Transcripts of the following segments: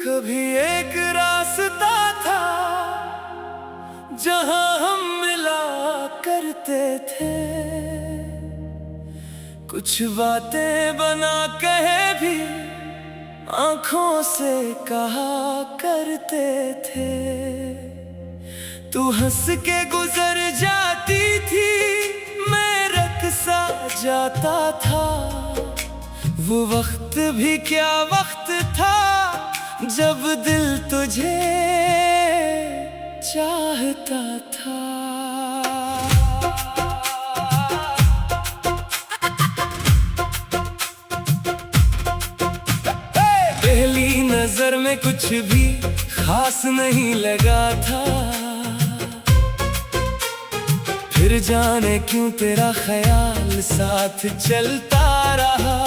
कभी एक रास्ता था जहां हम मिला करते थे, कुछ बातें बना कहे भी आंखों से कहा करते थे। तू हंस के गुजर जाती थी, मैं रक़्सा जाता था। वो वक्त भी क्या वक्त था जब दिल तुझे चाहता था। पहली नजर में कुछ भी खास नहीं लगा था, फिर जाने क्यों तेरा ख्याल साथ चलता रहा।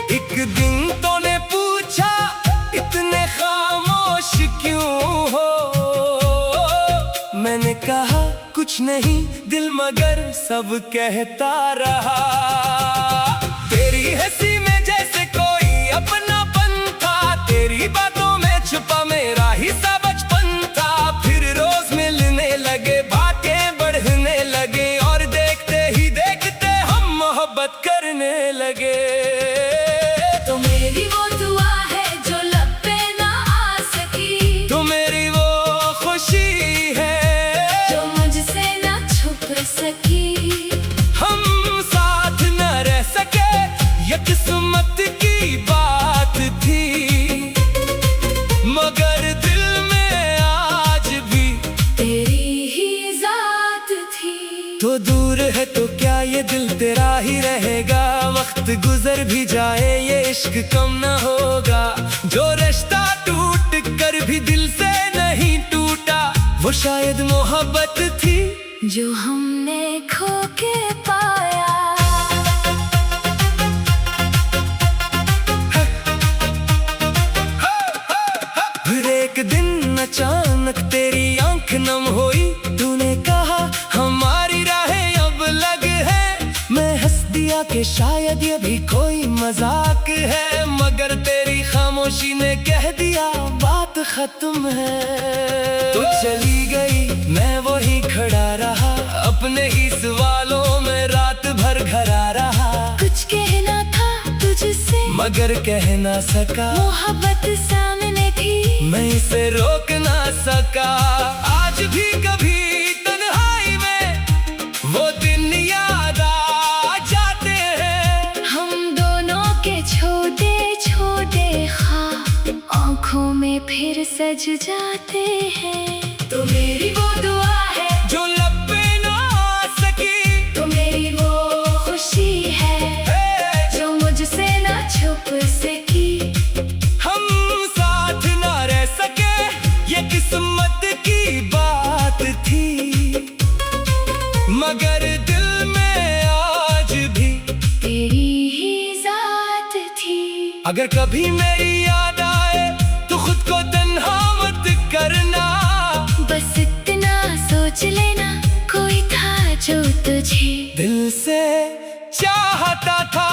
एक दिन तो ने पूछा इतने खामोश क्यों हो, मैंने कहा कुछ नहीं दिल मगर सब कहता रहा। तेरी हंसी में जैसे कोई अपनापन था, तेरी बातों में छुपा मेरा ही सा बचपन था। फिर रोज मिलने लगे, बातें बढ़ने लगे और देखते ही देखते हम मोहब्बत करने लगे। तो मेरी वो दुआ है जो लब पे ना आ सकी, तो मेरी वो खुशी है जो मुझसे ना छुप सकी। हम साथ न रह सके ये किस्मत की बात थी, मगर दिल में आज भी तेरी ही जात थी। तो दूर है तो क्या ये दिल तेरा ही रहेगा, वक्त गुजर भी जाए ये इश्क कम न होगा। जो रिश्ता टूट कर भी दिल से नहीं टूटा, वो शायद मोहब्बत थी जो हमने खो के पाया। फिर एक दिन अचानक तेरी आंख नम हुई, तूने कहा हमारी राहें अब अलग है। मैं हंस दिया कि शायद ये भी कोई मजाक है, मगर तेरी खामोशी ने कह दिया बात खत्म है। तू चली गई मैं वहीं खड़ा रहा, अपने ही सवालों में रात भर घरा रहा। कुछ कहना था तुझसे मगर कह ना सका, मोहब्बत सामने थी मैं इसे रोक ना सका। आज भी कभी तन्हाई में वो दिन याद आ जाते हैं, हम दोनों के छोटे छोटे ख्वाब आँखों में फिर सज जाते हैं। तो मेरी वो दुआ है जो लब पे ना आ सकी, तो मेरी वो खुशी है जो मुझसे ना छुप सकी। हम साथ ना रह सके ये किस्मत की बात थी, मगर दिल में आज भी तेरी ही जात थी। अगर कभी मेरी याद आए तो खुद को तन्हा मत करना, बस इतना सोच लेना कोई था जो तुझे दिल से चाहता था।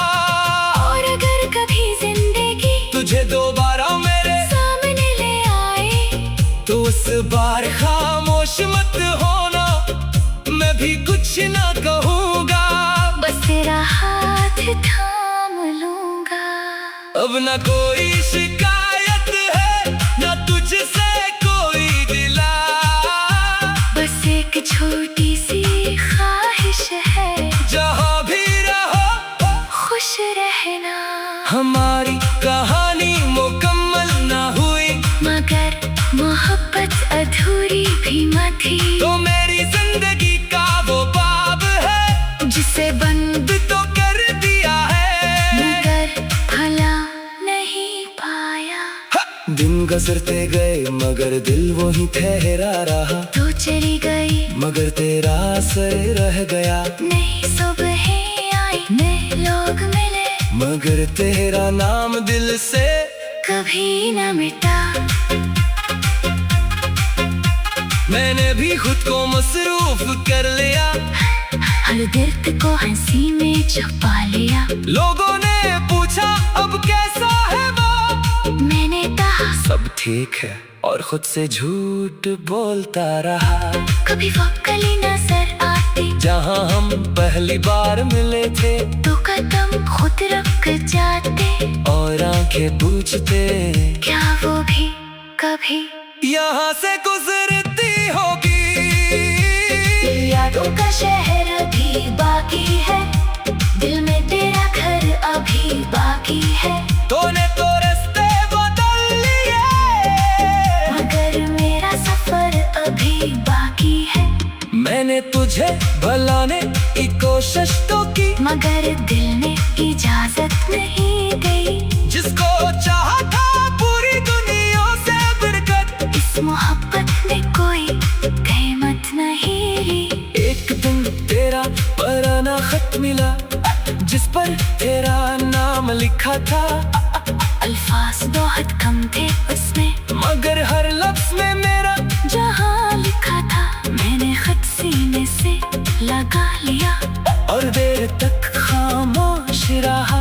और अगर कभी जिंदगी तुझे दोबारा मेरे सामने ले आए, तो उस बार खामोश मत होना, मैं भी कुछ ना कहूँगा। बस तेरा हाथ थाम लूंगा। अब ना कोई शिकायत है ना तुझसे कोई गिला, बस एक छोटी सी ख्वाहिश है जहाँ भी रहो खुश रहना। हमारी कहानी मुकम्मल ना हुई, मगर मोहब्बत अधूरी भी मत थी। तो मेरी जिंदगी का वो बाब है जिसे बंद तो कर दिया है, मगर भला नहीं पाया। दिन गुजरते गए मगर दिल वहीं ठहरा रहा। तू चली गई मगर तेरा असर रह गया, नई सुबह आई नए लोग मिले, मगर तेरा नाम दिल से कभी न मिटा। मैंने भी खुद को मसरूफ कर लिया, हर दर्द को हंसी में छुपा लिया। लोगों ने पूछा अब कैसा है वो, ठीक है और खुद से झूठ बोलता रहा। कभी वो गली नजर आती जहाँ हम पहली बार मिले थे, तो कदम खुद रुक जाते और आंखें पूछते क्या वो भी कभी यहाँ से गुजरती होगी। यादों का शहर अभी बाकी है, दिल में तेरा घर अभी बाकी है। तूने तो रास्ते बदल लिए, मगर मेरा सफर अभी बाकी है। मैंने तुझे भुलाने की कोशिश तो की, मगर दिल ने इजाजत नहीं दी। जिसको चाहा था पूरी दुनिया से बरकत, इस मोहब्बत ने कोई कीमत नहीं ली। एक दिन तेरा पुराना खत मिला, जिस पर तेरा नाम लिखा था। अल्फाज बहुत कम थे उसमें, मगर हर लफ्ज में मेरा जहाँ लिखा था मैंने खत सीने से लगा लिया। और देर तक खामोश रहा।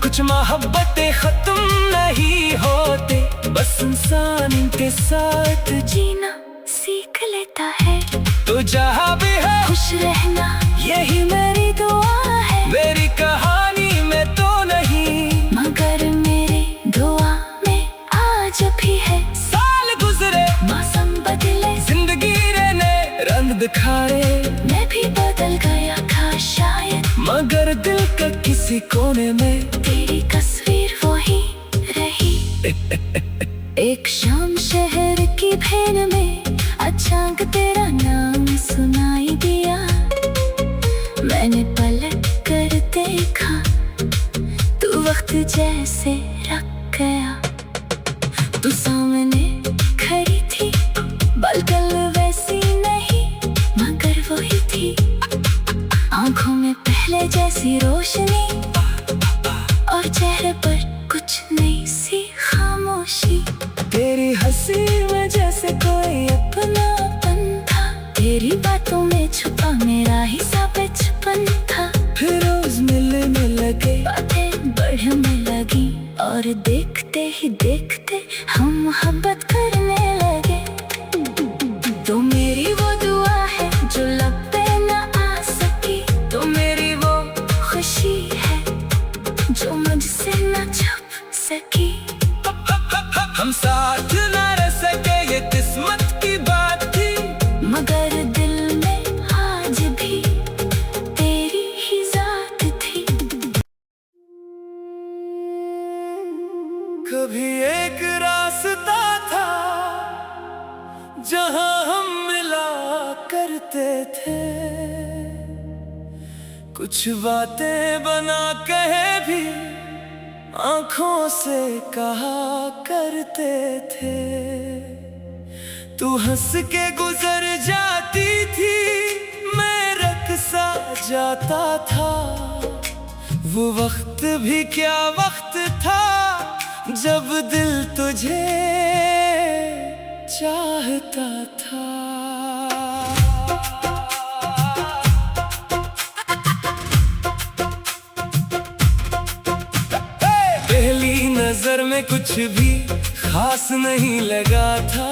कुछ मोहब्बतें खत्म नहीं होते, बस इंसान इनके साथ जीना सीख लेता है। तो जहाँ भी है खुश रहना यही मेरी दुआ है। मेरी कहानी में तो नहीं, मगर मेरी दुआ में आज भी है। साल गुजरे, मौसम बदले, जिंदगी ने रंग दिखाए, मैं भी बदल गया था शायद, मगर दिल का किसी कोने में तेरी तस्वीर वही रही। एक शाम शहर की भेन में अचानक तेरा नाम सुनाई दिया। मैंने पलट कर देखा, तू वक्त जैसे रख गया। तू सामने खड़ी थी, बलकल वैसी नहीं मगर वही थी। आंखों में पहले जैसी रोशनी, और चेहरे पर कुछ नई सी खामोशी। तेरी हंसी में जैसे कोई अपनापन था, तेरी बातों में छुपा मेरा ही सा बचपन था। फिर रोज मिलने लगे, बातें बढ़ने लगी, और देखते ही देखते हम मोहब्बत करने लगे। तो मेरी वो दुआ है जो लब पे न आ सकी, तो मेरी वो खुशी है जो मुझसे न छुप सकी। हम साथ न रह सके ये किस्मत की बात थी, मगर दिल में आज भी तेरी ही जात थी। कभी एक रास्ता था जहां हम मिला करते थे, कुछ बातें बना कहे भी आंखों से कहा करते थे। तू हंस के गुजर जाती थी, मैं रक़्सा जाता था। वो वक्त भी क्या वक्त था, जब दिल तुझे चाहता था। पहली नजर में कुछ भी खास नहीं लगा था,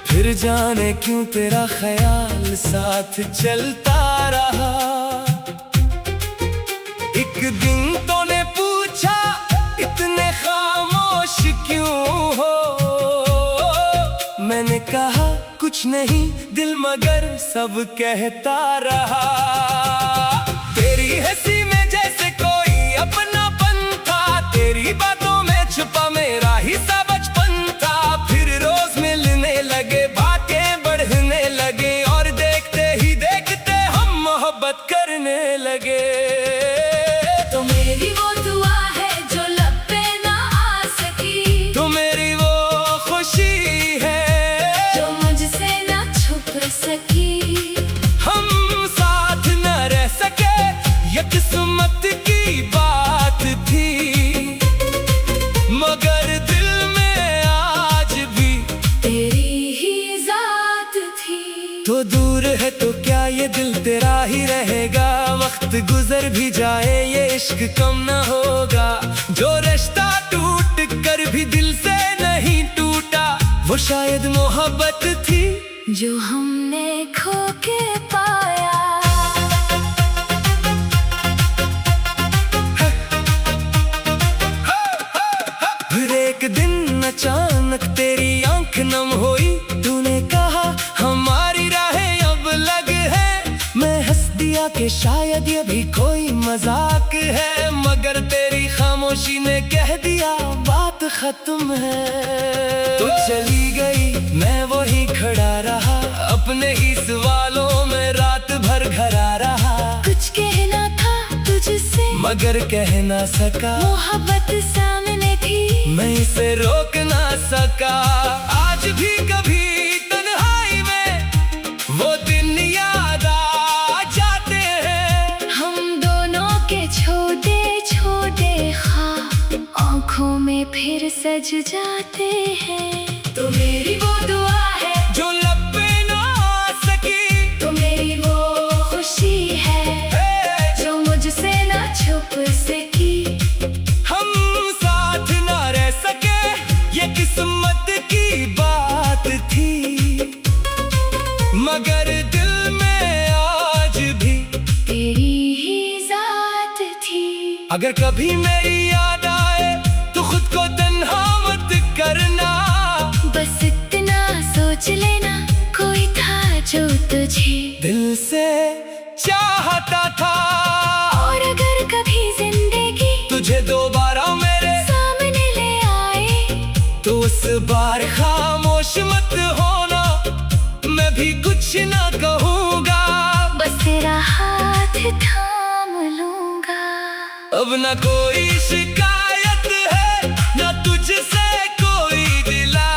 फिर जाने क्यों तेरा ख्याल साथ चलता रहा। एक दिन तूने पूछा इतने खामोश क्यों हो, मैंने कहा कुछ नहीं दिल मगर सब कहता रहा। तेरी हंसी में जैसे कोई अपनापन था, तेरी बातों में छुपा मेरा ही सा बचपन था। फिर रोज मिलने लगे, बातें बढ़ने लगे, और देखते ही देखते हम मोहब्बत करने लगे। तो मेरी वो दुआ है जो लब पे ना आ सकी, तो मेरी वो खुशी है जो मुझसे ना छुप सकी। हम साथ न रह सके ये किस्मत की बात थी, मगर दिल में आज भी तेरी ही जात थी। तो दूर है तो क्या ये दिल तेरा ही रहेगा। वक्त वक्त गुजर भी जाए ये इश्क कम न होगा। जो रिश्ता टूट कर भी दिल से नहीं टूटा, वो शायद मोहब्बत थी जो हमने खो के पाया। फिर एक दिन अचानक तेरी आंख नम हुई, तूने कहा हमारी राहें अब अलग है। मैं हंस दिया कि शायद ये भी कोई मजाक है, मगर तेरी खामोशी ने कह दिया बात खत्म है। तू चली गई, मैं वहीं खड़ा रहा, अपने ही सवालों में रात भर घरा रहा। कुछ कहना था तुझसे मगर कह ना सका, मोहब्बत सामने थी मैं इसे रोक ना सका। आज भी कभी तन्हाई में वो दिन याद आ जाते हैं, हम दोनों के छोटे छोटे ख्वाब आँखों में फिर सज जाते हैं। तो मेरी वो दुआ है जो लब पे ना आ सकी, तो मेरी वो खुशी है जो मुझसे ना छुप सकी। हम साथ ना रह सके ये किस्मत की बात थी, मगर दिल में आज भी तेरी ही जात थी। अगर कभी मेरी याद आए तो खुद को तन्हा मत करना, बस इतना सोच लेना कोई था जो तुझे दिल से चाहता था। और अगर कभी जिंदगी तुझे दोबारा मेरे सामने ले आए तो उस बार खामोश मत होना, मैं भी कुछ ना कहूँगा, बस तेरा हाथ थाम लूंगा। अब ना कोई शिकायत है ना तुझसे कोई गिला,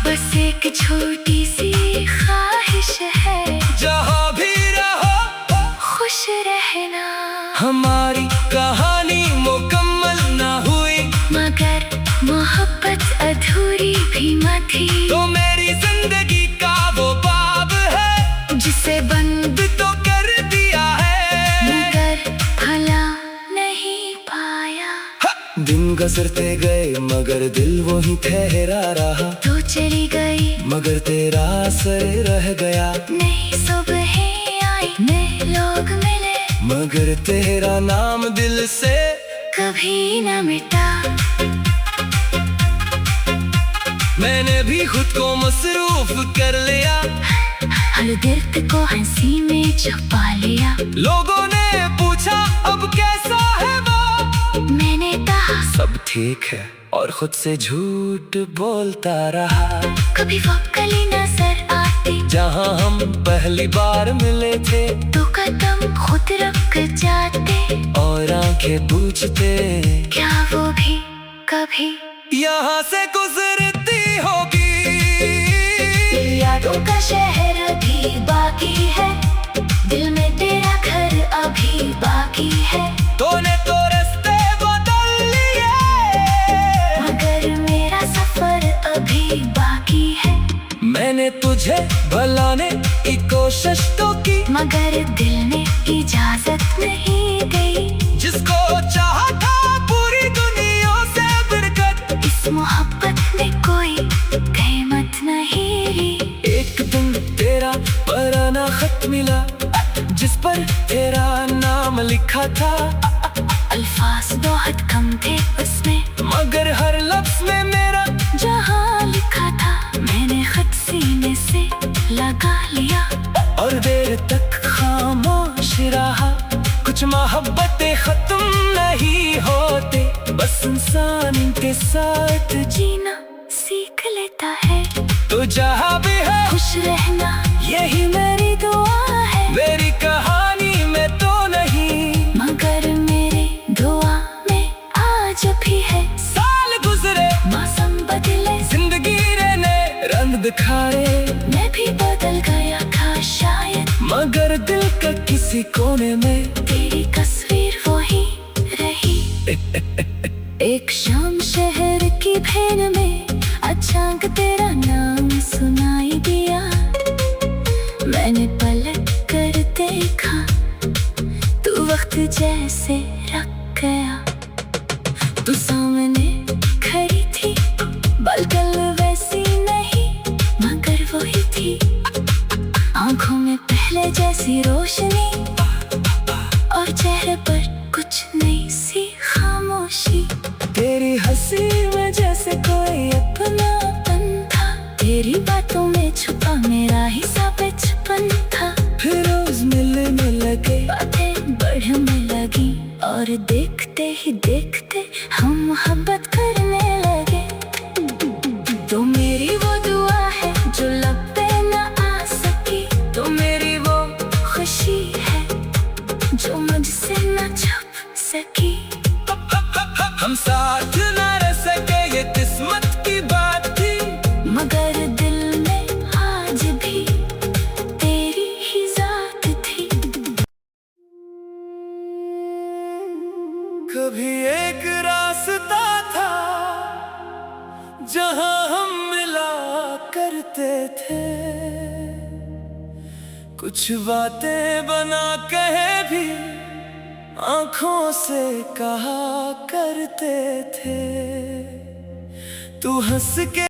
बस एक छोटी सी ख्वाहिश है जहाँ भी रहो खुश रहना। हमारी कहानी मुकम्मल ना हुई, मगर मोहब्बत अधूरी भी मत थी। तो मेरी जिंदगी का वो बाब है जिसे बंद तो कर दिया है, मगर भला नहीं पाया। दिन गुजरते गए मगर दिल वहीं ठहरा रहा, तू चली गई मगर तेरा असर रह गया। नई सुबह आई नए लोग मिले, मगर तेरा नाम दिल से कभी न मिटा। मैंने भी खुद को मसरूफ कर लिया, हर दर्द को हंसी में छुपा लिया। लोगों ने पूछा अब कैसा है वो, मैंने कहा सब ठीक है और खुद से झूठ बोलता रहा। कभी वो गली नजर आती जहाँ हम पहली बार मिले थे, तो कदम खुद रुक जाते और आंखें पूछते क्या वो भी कभी यहाँ से गुजरती होगी। यादों का शहर अभी बाकी है, दिल में तेरा घर अभी बाकी है। तूने तो रास्ते बदल लिए, मगर मेरा सफर अभी बाकी है। मैंने तुझे भुलाने की कोशिश तो की, मगर दिल ने इजाजत नहीं दी। जिसको चाहा था पूरी दुनिया से बरकत, इस मोहब्बत में कोई कीमत नहीं ली। एक दिन तेरा पुराना खत मिला, जिस पर तेरा नाम लिखा था। अल्फाज बहुत कम थे उसमें, मगर हर लफ्ज में मेरा जहाँ लिखा था मैंने खत सीने से लगा लिया। और देर तक खामोश रहा, कुछ मोहब्बतें खत्म नहीं होते, बस इंसान इनके साथ जीना सीख लेता है। तो जहाँ भी है खुश रहना यही मेरी दुआ है, मेरी कहानी में तो नहीं, मगर मेरे दुआ में आज भी है। साल गुजरे मौसम बदले जिंदगी रहने रंग दिखाए, मैं भी बदल गया था शायद, मगर दिल का किसी कोने में तेरी तस्वीर वही रही। एक शाम शहर की भेड़ में अचानक तेरा नाम सुनाई दिया। मैंने पलट कर देखा वक्त जैसे रख गया। तू सामने खड़ी थी, बालकल वैसी नहीं मगर वही थी। आंखों में पहले जैसी रोशनी और चेहरे पर कुछ नई सी खामोशी। तेरी हंसी में जैसे कोई अपनापन था, तेरी बातों में छुपा मेरा ही सा बचपन था। फिर रोज मिलने लगे, बातें बढ़ने लगी और देखते ही देखते हम मोहब्बत करने लगे। तो मेरी वो दुआ है जो लब पे न आ सकी, तो मेरी वो खुशी है जो मुझसे न छुप सकी। हम साथ न रह सके ये किस्मत की बात थी, मगर दिल में आज भी तेरी ही जात थी। कभी एक रास्ता था जहां हम मिला करते थे, कुछ बातें बना कहे भी आंखों से कहा करते थे। तू हंस के